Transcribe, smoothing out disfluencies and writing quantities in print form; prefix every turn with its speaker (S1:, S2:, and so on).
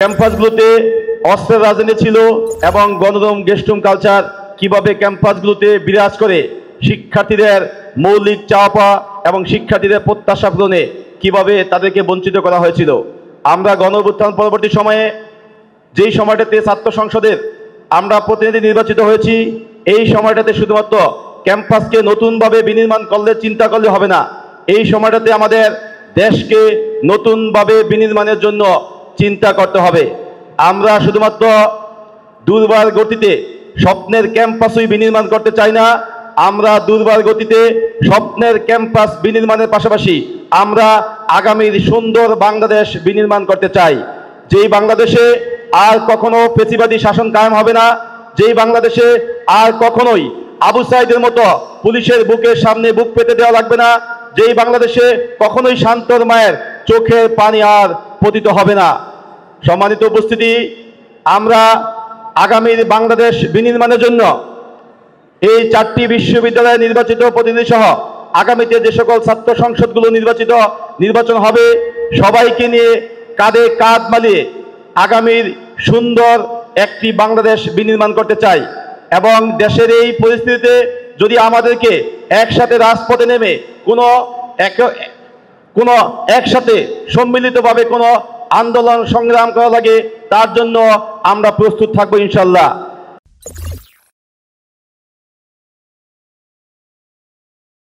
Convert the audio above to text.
S1: ক্যাম্পাসগুলোতে অস্ত্রের রাজনীতি ছিল এবং গণরুম গেস্টরুম কালচার কিভাবে ক্যাম্পাসগুলোতে বিরাজ করে শিক্ষার্থীদের মৌলিক চাওয়া এবং শিক্ষার্থীদের প্রত্যাশা পূরণে কিভাবে তাদেরকে বঞ্চিত করা হয়েছিল। আমরা গণঅভ্যুত্থান পরবর্তী সময়ে যেই সময়টাতে ছাত্র সংসদের আমরা প্রতিনিধি নির্বাচিত হয়েছি, এই সময়টাতে শুধুমাত্র ক্যাম্পাসকে নতুনভাবে বিনির্মাণ করলে চিন্তা করলে হবে না, এই সময়টাতে আমাদের দেশকে নতুনভাবে বিনির্মাণের জন্য চিন্তা করতে হবে। আমরা শুধুমাত্র দুর্বার গতিতে স্বপ্নের ক্যাম্পাসই বিনির্মাণ করতে চাই না, আমরা দুর্বার গতিতে স্বপ্নের ক্যাম্পাস বিনির্মাণের পাশাপাশি আমরা আগামীর সুন্দর বাংলাদেশ বিনির্মাণ করতে চাই, যেই বাংলাদেশে আর কখনো ফ্যাসিবাদী শাসন কায়েম হবে না, যেই বাংলাদেশে আর কখনোই আবু সাইদের মতো পুলিশের বুকের সামনে বুক পেতে দেওয়া লাগবে না, যেই বাংলাদেশে কখনোই শান্তর মায়ের চোখের পানি আর পতিত হবে না। সম্মানিত উপস্থিতি, আমরা আগামীর বাংলাদেশ বিনির্মাণের জন্য এই 4টি বিশ্ববিদ্যালয়ে নির্বাচিত প্রতিনিধি সহ আগামীতে যে সকল ছাত্র সংসদগুলো নির্বাচন হবে, সবাইকে নিয়ে কাঁধে কাঁধ মিলিয়ে আগামীর সুন্দর একটি বাংলাদেশ বিনির্মাণ করতে চাই। এবং দেশের এই পরিস্থিতিতে যদি আমাদেরকে একসাথে রাজপথে নেমে কোনো একসাথে সম্মিলিতভাবে কোনো আন্দোলন সংগ্রাম করা লাগে, তার জন্য আমরা প্রস্তুত থাকবো ইনশাল্লাহ।